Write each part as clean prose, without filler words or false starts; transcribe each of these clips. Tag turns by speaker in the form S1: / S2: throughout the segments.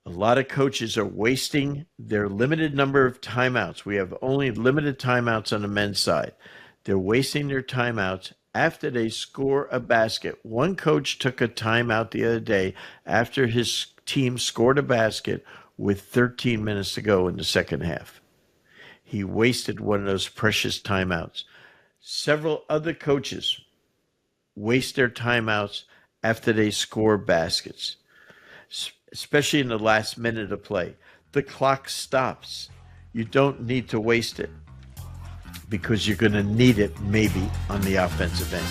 S1: A lot of coaches are wasting their limited number of timeouts. We have only limited timeouts on the men's side. They're wasting their timeouts after they score a basket. One coach took a timeout the other day after his team scored a basket with 13 minutes to go in the second half. He wasted one of those precious timeouts. Several other coaches waste their timeouts after they score baskets, especially in the last minute of play. The clock stops. You don't need to waste it because you're going to need it maybe on the offensive end.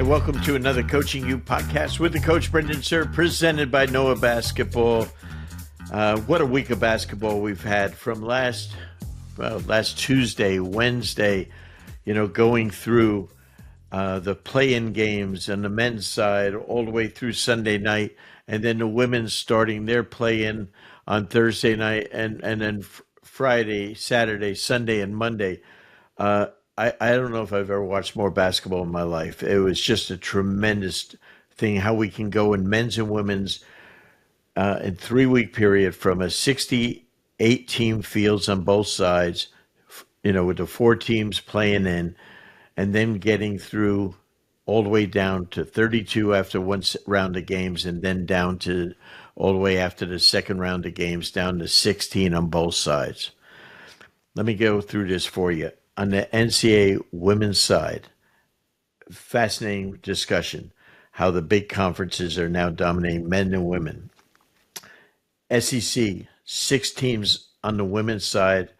S1: Welcome to another Coaching You podcast with the coach Brendan Suhr, presented by Noah Basketball. What a week of basketball we've had from last Tuesday, Wednesday, going through the play-in games on the men's side all the way through Sunday night, and then the women's starting their play-in on Thursday night, and then Friday, Saturday, Sunday, and Monday. I don't know if I've ever watched more basketball in my life. It was just a tremendous thing how we can go in men's and women's in 3-week period from a 68-team fields on both sides, with the 4 teams playing in, and then getting through all the way down to 32 after one round of games, and then down to all the way after the second round of games down to 16 on both sides. Let me go through this for you. On the NCAA women's side, fascinating discussion, how the big conferences are now dominating men and women. SEC, 6 teams on the women's side.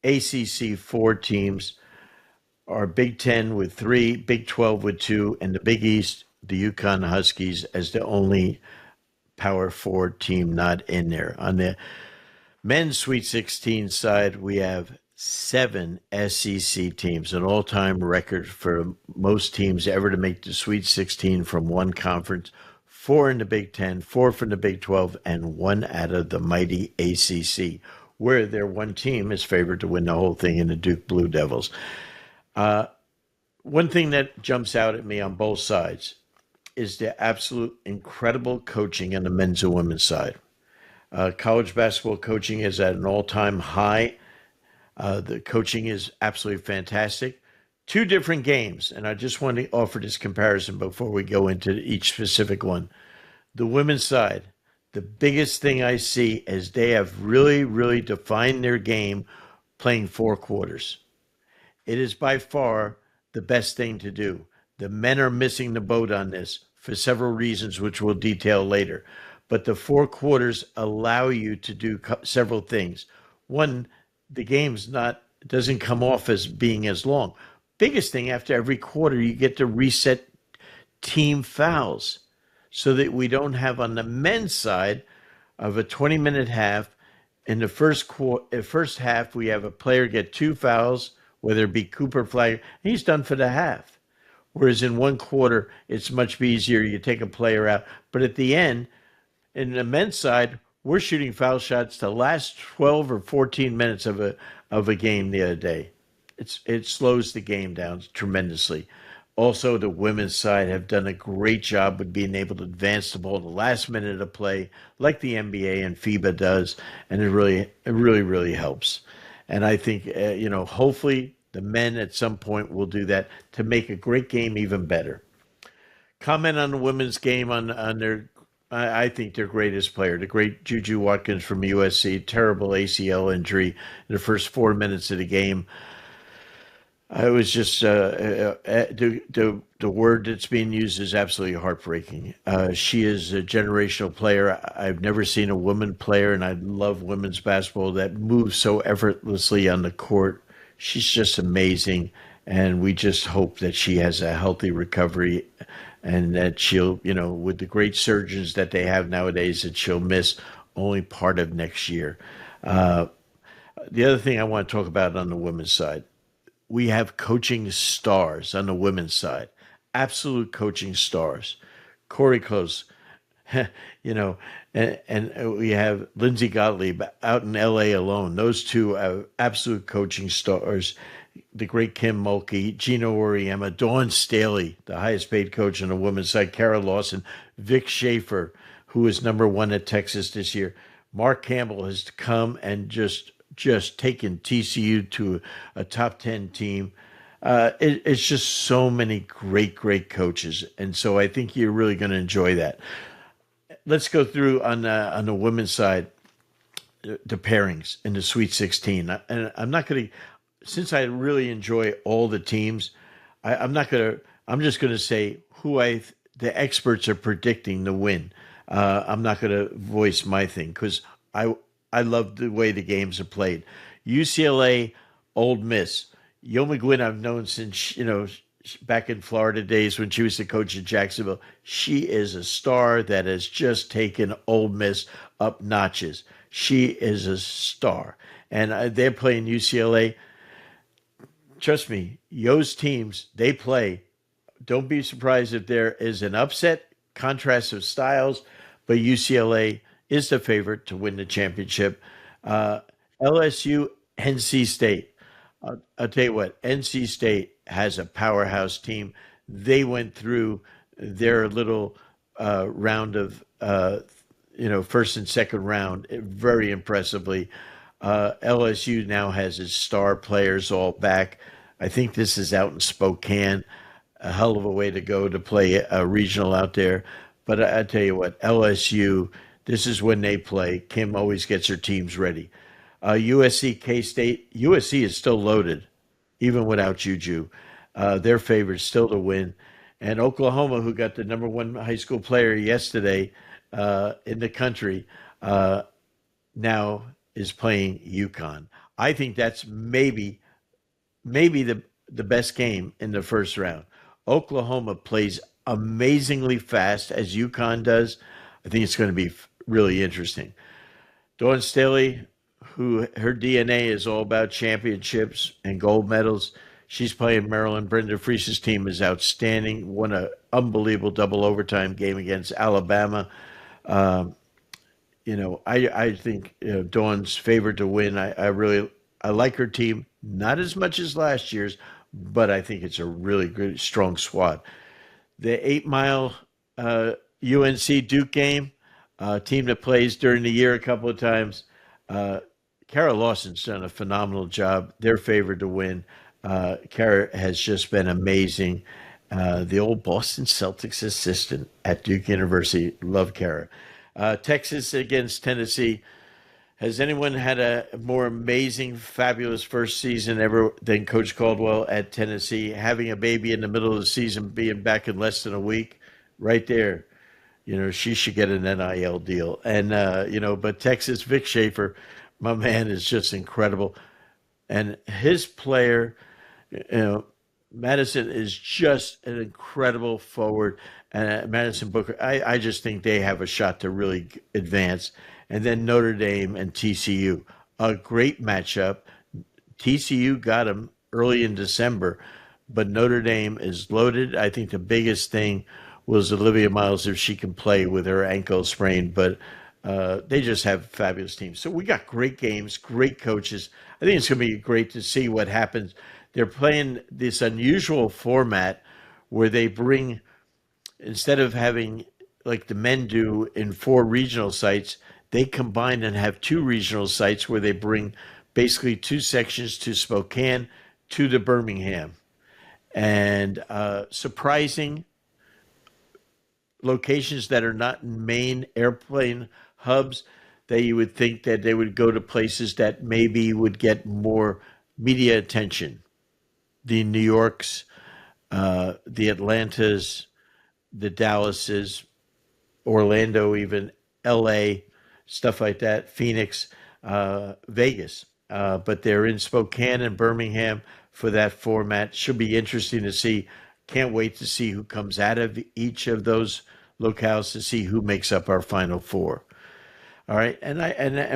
S1: ACC, 4 teams. Our Big 10 with 3, Big 12 with 2, and the Big East, the UConn Huskies, as the only Power 4 team not in there. On the men's Sweet 16 side, we have 7 SEC teams, an all-time record for most teams ever to make the Sweet 16 from one conference, 4 in the Big 10, 4 from the Big 12, and 1 out of the mighty ACC, where their one team is favored to win the whole thing in the Duke Blue Devils. One thing that jumps out at me on both sides is the absolute incredible coaching on the men's and women's side. College basketball coaching is at an all-time high. The coaching is absolutely fantastic. 2 different games, and I just want to offer this comparison before we go into each specific one. The women's side, the biggest thing I see is they have really, really defined their game playing 4 quarters. It is by far the best thing to do. The men are missing the boat on this for several reasons, which we'll detail later. But the 4 quarters allow you to do several things. One, the game's doesn't come off as being as long. Biggest thing, after every quarter, you get to reset team fouls so that we don't have on the men's side of a 20-minute half. In the first half, we have a player get 2 fouls, whether it be Cooper Flagg, he's done for the half. Whereas in one quarter, it's much easier. You take a player out. But at the end, in the men's side, we're shooting foul shots to last 12 or 14 minutes of a game the other day. It slows the game down tremendously. Also, the women's side have done a great job with being able to advance the ball the last minute of play, like the NBA and FIBA does, and it really helps. And I think hopefully the men at some point will do that to make a great game even better. Comment on the women's game on their. I think their greatest player, the great Juju Watkins from USC, terrible ACL injury in the first 4 minutes of the game. I was just the word that's being used is absolutely heartbreaking. She is a generational player. I've never seen a woman player, and I love women's basketball, that moves so effortlessly on the court. She's just amazing, and we just hope that she has a healthy recovery, and that she'll, with the great surgeons that they have nowadays, that she'll miss only part of next year. The other thing I want to talk about on the women's side, we have coaching stars on the women's side, absolute coaching stars. Corey Close, you know, and we have Lindsey Gottlieb out in L.A. alone. Those two are absolute coaching stars. The great Kim Mulkey, Gino Auriemma, Dawn Staley, the highest paid coach on the women's side, Kara Lawson, Vic Schaefer, who is #1 at Texas this year. Mark Campbell has come and just taken TCU to a top 10 team. It's just so many great coaches, and so I think you're really going to enjoy that. Let's go through on the women's side the pairings in the Sweet 16, and I'm not going to, since I really enjoy all the teams, I'm not going to. I'm just going to say who the experts are predicting to win. I'm not going to voice my thing because I love the way the games are played. UCLA, Ole Miss. Yo McGuinn, I've known since, back in Florida days when she was the coach at Jacksonville. She is a star that has just taken Ole Miss up notches. She is a star. And they're playing UCLA. Trust me, Yo's teams, they play. Don't be surprised if there is an upset, contrast of styles, but UCLA is the favorite to win the championship. LSU, NC State. I'll tell you what, NC State has a powerhouse team. They went through their little round of, first and second round very impressively. LSU now has its star players all back. I think this is out in Spokane. A hell of a way to go to play a regional out there. But I tell you what, LSU, this is when they play. Kim always gets her teams ready. USC, K-State. USC is still loaded, even without Juju. Their favorite still to win. And Oklahoma, who got the #1 high school player yesterday in the country, now is playing UConn. I think that's maybe the best game in the first round. Oklahoma plays amazingly fast as UConn does. I think it's going to be really interesting. Dawn Staley, who her DNA is all about championships and gold medals. She's playing Maryland. Brenda Fries's team is outstanding. Won an unbelievable double overtime game against Alabama. I think Dawn's favored to win. I like her team, not as much as last year's, but I think it's a really good, strong squad. The 8 Mile UNC Duke game, team that plays during the year a couple of times. Kara Lawson's done a phenomenal job. They're favored to win. Kara has just been amazing. The old Boston Celtics assistant at Duke University. Love Kara. Texas against Tennessee. Has anyone had a more amazing, fabulous first season ever than Coach Caldwell at Tennessee? Having a baby in the middle of the season, being back in less than a week, right there. She should get an NIL deal. And, but Texas, Vic Schaefer, my man, is just incredible. And his player, Madison is just an incredible forward. And Madison Booker, I just think they have a shot to really advance. And then Notre Dame and TCU, a great matchup. TCU got them early in December, but Notre Dame is loaded. I think the biggest thing was Olivia Miles, if she can play with her ankle sprain, but they just have fabulous teams. So we got great games, great coaches. I think it's going to be great to see what happens. They're playing this unusual format where they bring, instead of having like the men do in 4 regional sites, they combine and have 2 regional sites where they bring basically 2 sections to Spokane, 2 to Birmingham. And surprising locations that are not main airplane hubs, that you would think that they would go to places that maybe would get more media attention. The New Yorks, the Atlantas, the Dallases, Orlando even, LA, stuff like that, Phoenix, Vegas. But they're in Spokane and Birmingham for that format. Should be interesting to see. Can't wait to see who comes out of each of those locales to see who makes up our Final Four. All right, and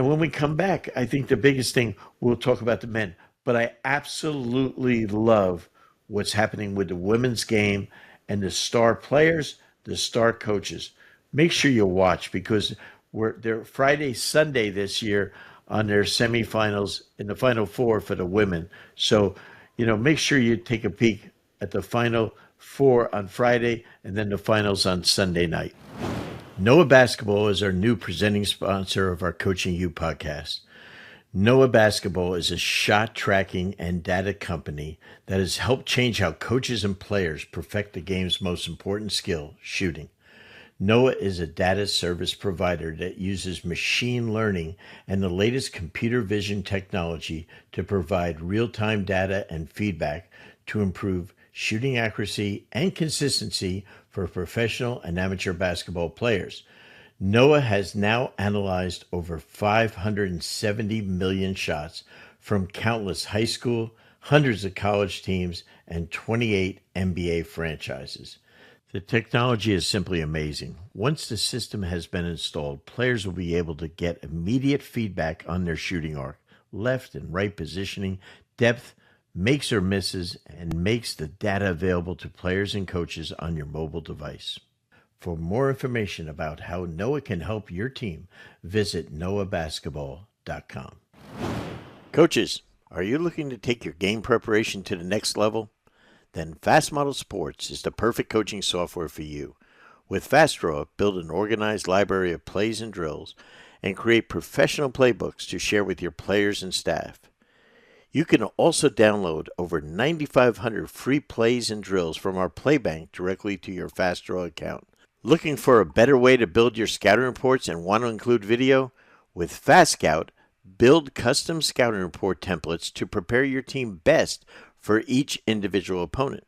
S1: when we come back, I think the biggest thing, we'll talk about the men, but I absolutely love what's happening with the women's game and the star players, the star coaches. Make sure you watch because they're Friday, Sunday this year on their semifinals in the Final Four for the women. So, make sure you take a peek at the Final Four on Friday and then the finals on Sunday night. Noah Basketball is our new presenting sponsor of our Coaching You podcast. Noah Basketball is a shot tracking and data company that has helped change how coaches and players perfect the game's most important skill, shooting. Noah is a data service provider that uses machine learning and the latest computer vision technology to provide real-time data and feedback to improve shooting accuracy and consistency for professional and amateur basketball players. Noah has now analyzed over 570 million shots from countless high school, hundreds of college teams, and 28 NBA franchises. The technology is simply amazing. Once the system has been installed, players will be able to get immediate feedback on their shooting arc, left and right positioning, depth, makes or misses, and makes the data available to players and coaches on your mobile device. For more information about how Noah can help your team, visit noahbasketball.com. Coaches, are you looking to take your game preparation to the next level? Then FastModel Sports is the perfect coaching software for you. With FastDraw, build an organized library of plays and drills and create professional playbooks to share with your players and staff. You can also download over 9,500 free plays and drills from our Playbank directly to your FastDraw account. Looking for a better way to build your scouting reports and want to include video? With FastScout, build custom scouting report templates to prepare your team best for each individual opponent.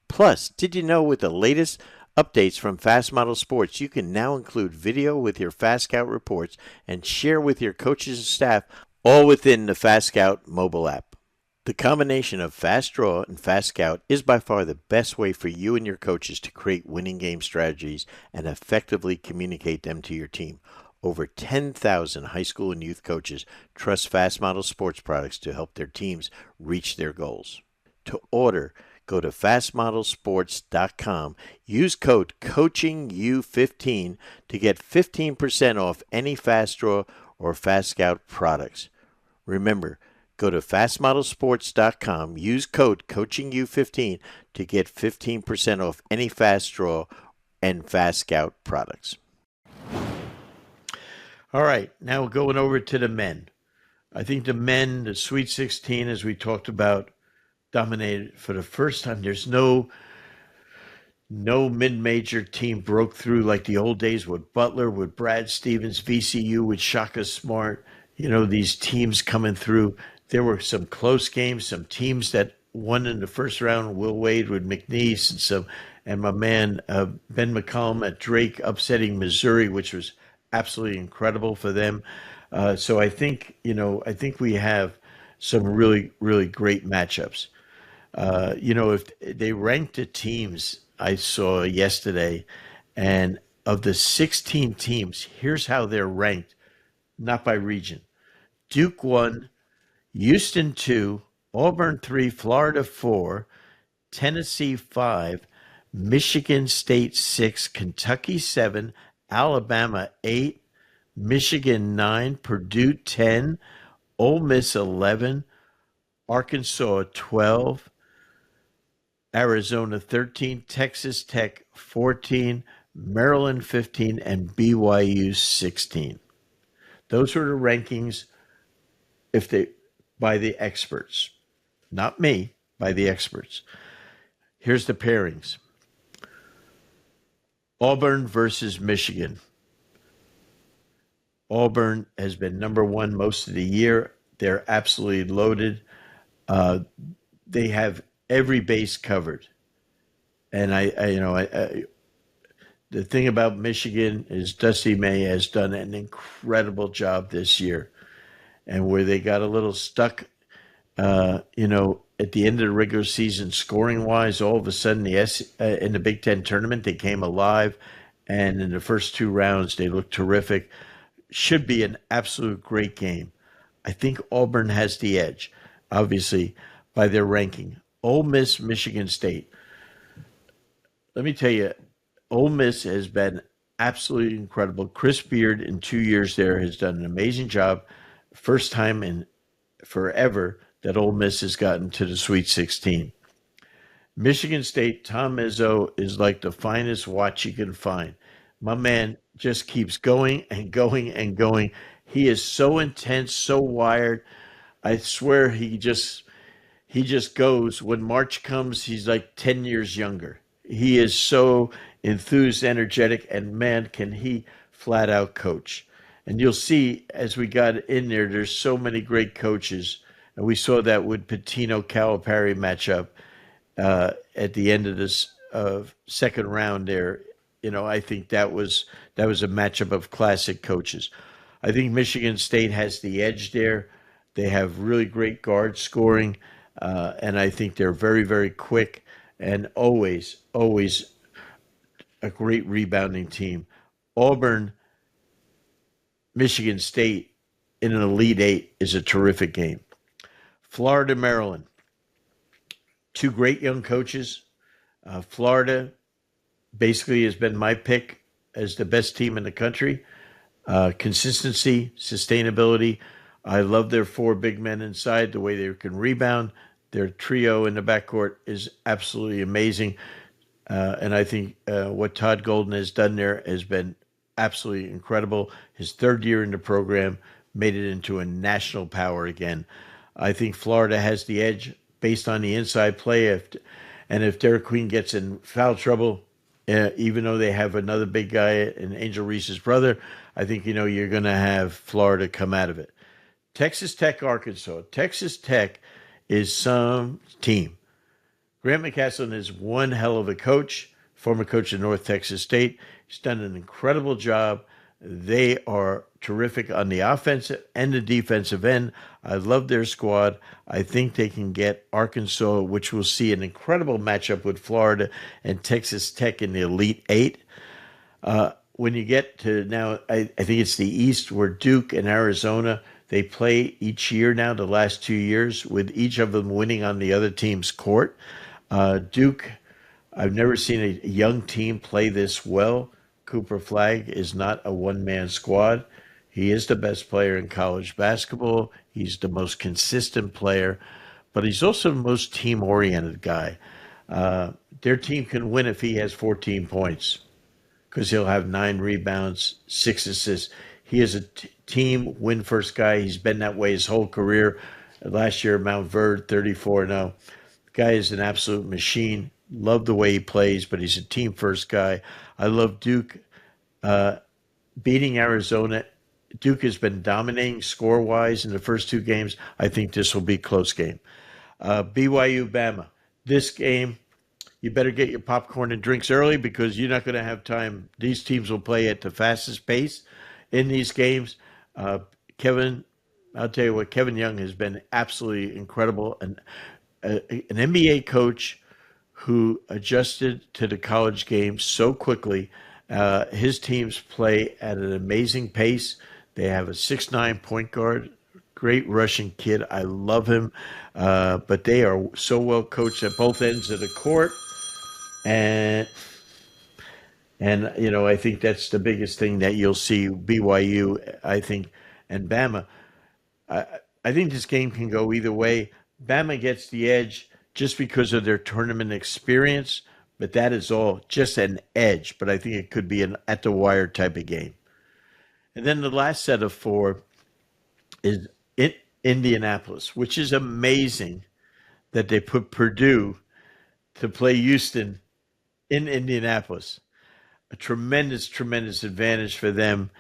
S1: Plus, did you know with the latest updates from FastModel Sports, you can now include video with your FastScout reports and share with your coaches and staff all within the FastScout mobile app. The combination of FastDraw and FastScout is by far the best way for you and your coaches to create winning game strategies and effectively communicate them to your team. Over 10,000 high school and youth coaches trust FastModel Sports products to help their teams reach their goals. To order, go to fastmodelsports.com. Use code COACHINGU15 to get 15% off any FastDraw or FastScout products. Remember, go to fastmodelsports.com. Use code COACHINGU15 to get 15% off any FastDraw and FastScout products. All right, now going over to the men. I think the men, the Sweet 16, as we talked about, dominated for the first time. There's no mid-major team broke through like the old days with Butler, with Brad Stevens, VCU, with Shaka Smart. These teams coming through. There were some close games, some teams that won in the first round. Will Wade with McNeese and my man Ben McCollum at Drake upsetting Missouri, which was absolutely incredible for them. So I think we have some really, really great matchups. If they ranked the teams I saw yesterday, and of the 16 teams, here's how they're ranked, not by region. Duke 1, Houston 2, Auburn 3, Florida 4, Tennessee 5, Michigan State 6, Kentucky 7, Alabama 8, Michigan 9, Purdue 10, Ole Miss 11, Arkansas 12, Arizona 13, Texas Tech 14, Maryland 15, and BYU 16. Those are the rankings by the experts. Not me, by the experts. Here's the pairings. Auburn versus Michigan. Auburn has been number one most of the year. They're absolutely loaded. They have every base covered. And the thing about Michigan is Dusty May has done an incredible job this year. And where they got a little stuck, at the end of the regular season, scoring-wise, all of a sudden, in the Big Ten tournament, they came alive. And in the first two rounds, they looked terrific. Should be an absolute great game. I think Auburn has the edge, obviously, by their ranking. Ole Miss, Michigan State. Let me tell you, Ole Miss has been absolutely incredible. Chris Beard in 2 years there has done an amazing job. First time in forever that Ole Miss has gotten to the Sweet 16. Michigan State, Tom Izzo is like the finest watch you can find. My man just keeps going and going and going. He is so intense, so wired. I swear he just goes. When March comes, he's like 10 years younger. He is so enthused, energetic, and man, can he flat out coach. And you'll see as we got in there, there's so many great coaches. And we saw that with Pitino Calipari matchup at the end of this second round there. I think that was a matchup of classic coaches. I think Michigan State has the edge there. They have really great guard scoring, and I think they're very, very quick and always, always a great rebounding team. Auburn, Michigan State in an Elite Eight is a terrific game. Florida, Maryland, two great young coaches. Florida basically has been my pick as the best team in the country. Consistency, sustainability. I love their four big men inside, the way they can rebound. Their trio in the backcourt is absolutely amazing. And I think what Todd Golden has done there has been absolutely incredible. His third year in the program made it into a national power again. I think Florida has the edge based on the inside play. If Derek Queen gets in foul trouble, even though they have another big guy in Angel Reese's brother, I think you're going to have Florida come out of it. Texas Tech, Arkansas. Texas Tech is some team. Grant McCasland is one hell of a coach, former coach of North Texas State. He's done an incredible job. They are terrific on the offensive and the defensive end. I love their squad. I think they can get Arkansas, which will see an incredible matchup with Florida and Texas Tech in the Elite Eight. When you get to now, I think it's the East where Duke and Arizona, they play each year now, the last 2 years, with each of them winning on the other team's court. Duke, I've never seen a young team play this well. Cooper Flagg is not a one-man squad. He is the best player in college basketball. He's the most consistent player, but he's also the most team-oriented guy. Their team can win if he has 14 points because he'll have 9 rebounds, 6 assists. He is a team win-first guy. He's been that way his whole career. Last year, Mount Verde, 34-0. The guy is an absolute machine. Love the way he plays, but he's a team-first guy. I love Duke beating Arizona. Duke has been dominating score-wise in the first 2 games. I think this will be a close game. BYU, Bama. This game, you better get your popcorn and drinks early because you're not going to have time. These teams will play at the fastest pace in these games. I'll tell you what, Kevin Young has been absolutely incredible. An NBA coach who adjusted to the college game so quickly. His teams play at an amazing pace. They have a 6'9" point guard, great Russian kid. I love him. But they are so well coached at both ends of the court. And I think that's the biggest thing that you'll see. BYU, I think, and Bama. I think this game can go either way. Bama gets the edge just because of their tournament experience, but that is all just an edge. But I think it could be an at-the-wire type of game. And then the last set of 4 is in Indianapolis, which is amazing that they put Purdue to play Houston in Indianapolis. A tremendous, tremendous advantage for them.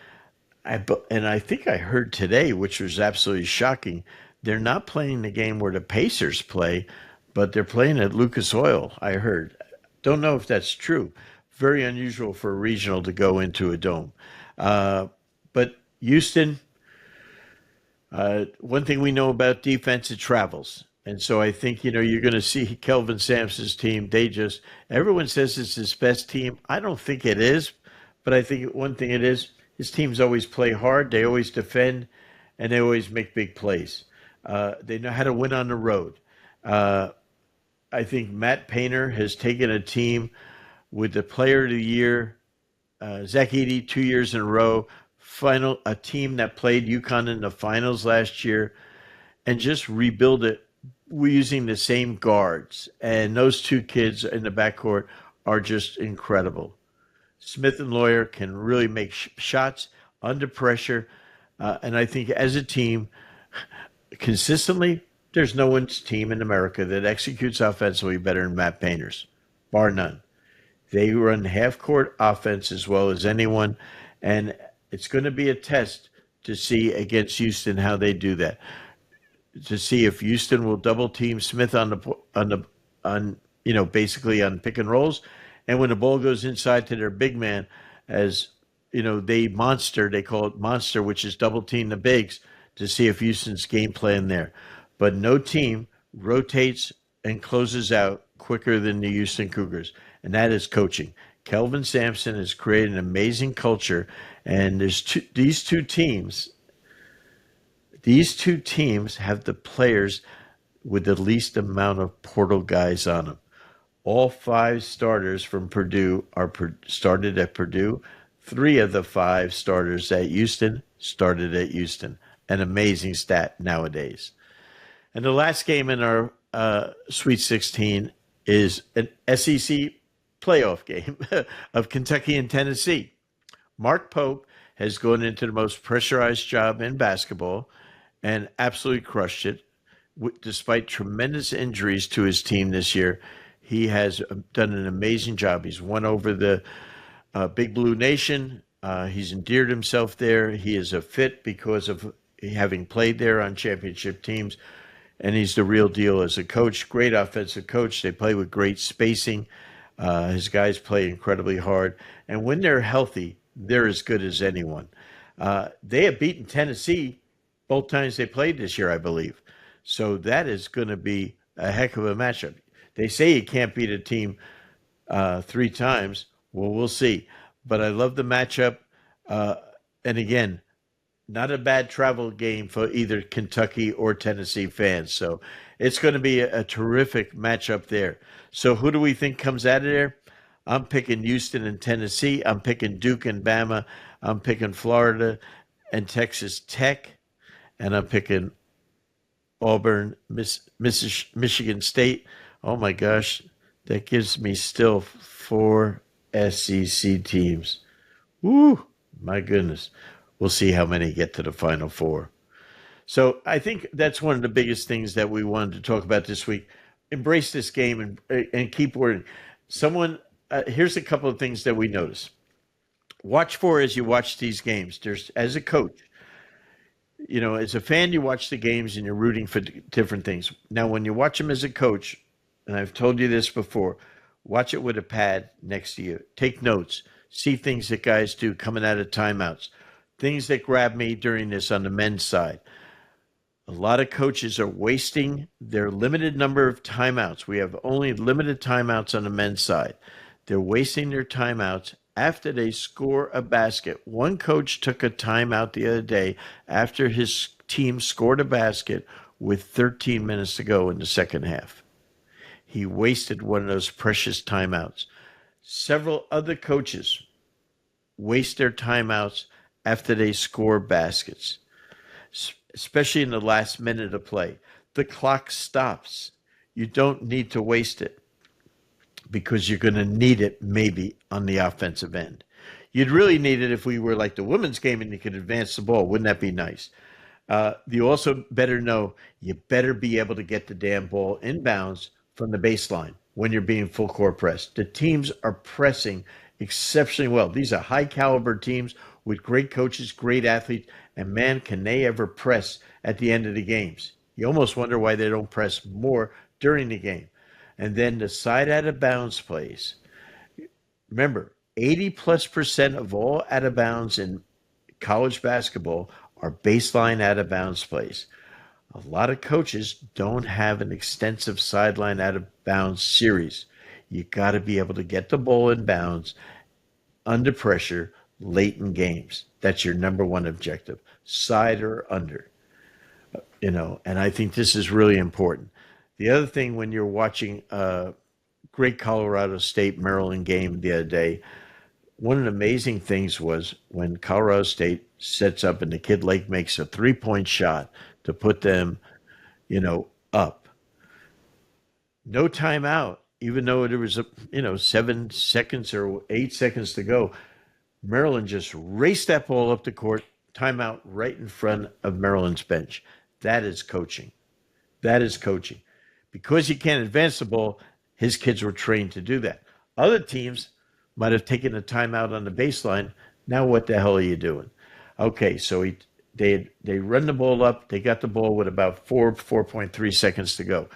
S1: And I think I heard today, which was absolutely shocking, they're not playing the game where the Pacers play, but they're playing at Lucas Oil, I heard. Don't know if that's true. Very unusual for a regional to go into a dome. But Houston, one thing we know about defense, it travels. And so I think, you're going to see Kelvin Sampson's team. Everyone says it's his best team. I don't think it is, but I think one thing it is, his teams always play hard. They always defend, and they always make big plays. They know how to win on the road. I think Matt Painter has taken a team with the Player of the Year, Zach Edey, 2 years in a row. A team that played UConn in the finals last year, and just rebuild it using the same guards. And those two kids in the backcourt are just incredible. Smith and Lawyer can really make shots under pressure. And I think as a team, consistently, there's no one's team in America that executes offensively better than Matt Painter's, bar none. They run half court offense as well as anyone. And it's going to be a test to see against Houston how they do that. To see if Houston will double team Smith basically on pick and rolls, and when the ball goes inside to their big man, as they call it monster, which is double team the bigs, to see if Houston's game plan there. But no team rotates and closes out quicker than the Houston Cougars, and that is coaching. Kelvin Sampson has created an amazing culture, and these two teams have the players with the least amount of portal guys on them. All 5 starters from Purdue started at Purdue. 3 of the 5 starters at Houston started at Houston. An amazing stat nowadays. And the last game in our Sweet 16 is an SEC playoff game of Kentucky and Tennessee. Mark Pope has gone into the most pressurized job in basketball and absolutely crushed it. Despite tremendous injuries to his team this year, he has done an amazing job. He's won over the Big Blue Nation. He's endeared himself there. He is a fit because of having played there on championship teams, and he's the real deal as a coach. Great offensive coach. They play with great spacing. His guys play incredibly hard, and when they're healthy, they're as good as anyone. They have beaten Tennessee both times they played this year, I believe. So that is going to be a heck of a matchup. They say you can't beat a team 3 times. Well, we'll see. But I love the matchup. And again, not a bad travel game for either Kentucky or Tennessee fans. So it's going to be a terrific matchup there. So who do we think comes out of there? I'm picking Houston and Tennessee. I'm picking Duke and Bama. I'm picking Florida and Texas Tech. And I'm picking Auburn, Michigan State. Oh, my gosh. That gives me still 4 SEC teams. Woo, my goodness. We'll see how many get to the Final Four. So I think that's one of the biggest things that we wanted to talk about this week. Embrace this game and keep working. Here's a couple of things that we notice. Watch for as you watch these games. As a coach, as a fan, you watch the games and you're rooting for different things. Now, when you watch them as a coach, and I've told you this before, watch it with a pad next to you. Take notes. See things that guys do coming out of timeouts. Things that grab me during this on the men's side. A lot of coaches are wasting their limited number of timeouts. We have only limited timeouts on the men's side. They're wasting their timeouts after they score a basket. One coach took a timeout the other day after his team scored a basket with 13 minutes to go in the second half. He wasted one of those precious timeouts. Several other coaches waste their timeouts after they score baskets, especially in the last minute of play. The clock stops. You don't need to waste it, because you're going to need it maybe on the offensive end. You'd really need it if we were like the women's game and you could advance the ball. Wouldn't that be nice? You also better know you better be able to get the damn ball inbounds from the baseline when you're being full court pressed. The teams are pressing exceptionally well. These are high caliber teams with great coaches, great athletes, and man, can they ever press at the end of the games. You almost wonder why they don't press more during the game. And then the side out of bounds plays. Remember, 80+% of all out of bounds in college basketball are baseline out of bounds plays. A lot of coaches don't have an extensive sideline out of bounds series. You got to be able to get the ball in bounds under pressure late in games. That's your number one objective, side or under. And I think this is really important. The other thing when you're watching great Colorado State Maryland game the other day. One of the amazing things was when Colorado State sets up and the Kid Lake makes a 3-point shot to put them, up. No timeout, even though there was 7 seconds or 8 seconds to go. Maryland just raced that ball up the court, timeout right in front of Maryland's bench. That is coaching. That is coaching. Because you can't advance the ball, his kids were trained to do that. Other teams might have taken a timeout on the baseline. Now what the hell are you doing? Okay, so they run the ball up. They got the ball with about 4.3 seconds to go.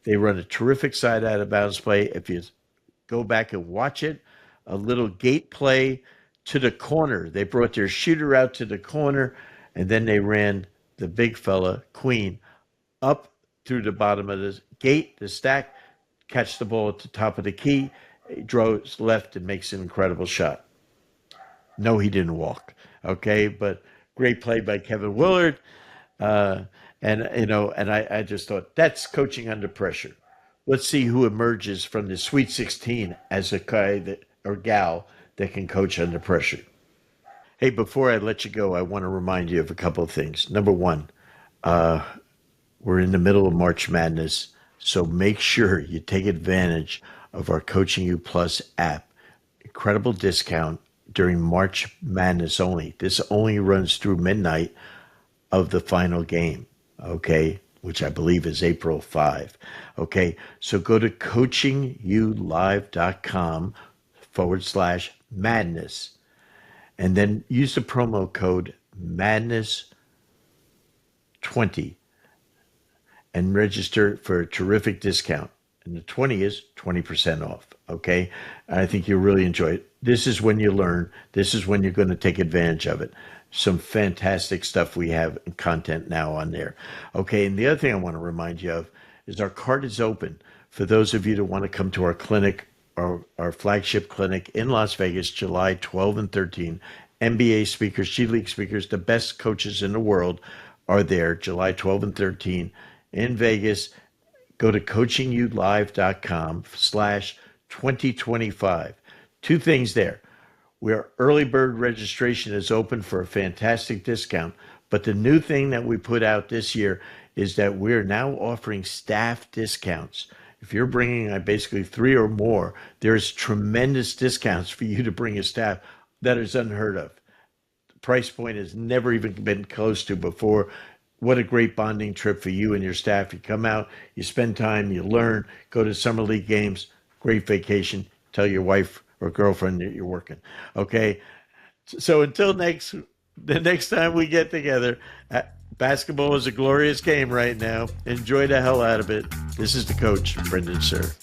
S1: They run a terrific side out of bounds play. If you go back and watch it, a little gate play to the corner. They brought their shooter out to the corner, and then they ran the big fella, Queen, up through the bottom of the gate, the stack, catch the ball at the top of the key, he draws left and makes an incredible shot. No, he didn't walk. Okay, but great play by Kevin Willard. I just thought that's coaching under pressure. Let's see who emerges from the Sweet 16 as a guy or gal that can coach under pressure. Hey, before I let you go, I want to remind you of a couple of things. Number one, we're in the middle of March Madness, so make sure you take advantage of our Coaching U Plus app. Incredible discount during March Madness only. This only runs through midnight of the final game, okay, which I believe is April 5. Okay, so go to coachingulive.com/madness and then use the promo code MADNESS20 and register for a terrific discount. And the 20 is 20% off, okay? I think you'll really enjoy it. This is when you learn. This is when you're going to take advantage of it. Some fantastic stuff we have in content now on there. Okay, and the other thing I want to remind you of is our card is open for those of you that want to come to our clinic, our flagship clinic in Las Vegas, July 12 and 13. NBA speakers, G League speakers, the best coaches in the world are there, July 12 and 13 in Vegas. Go to coachingulive.com/2025. Two things there. Where early bird registration is open for a fantastic discount. But the new thing that we put out this year is that we're now offering staff discounts. If you're bringing basically 3 or more, there's tremendous discounts for you to bring a staff that is unheard of. The price point has never even been close to before. What a great bonding trip for you and your staff. You come out, you spend time, you learn, go to summer league games, great vacation, tell your wife or girlfriend that you're working. Okay. So until the next time we get together, basketball is a glorious game right now. Enjoy the hell out of it. This is the coach, Brendan Suhr.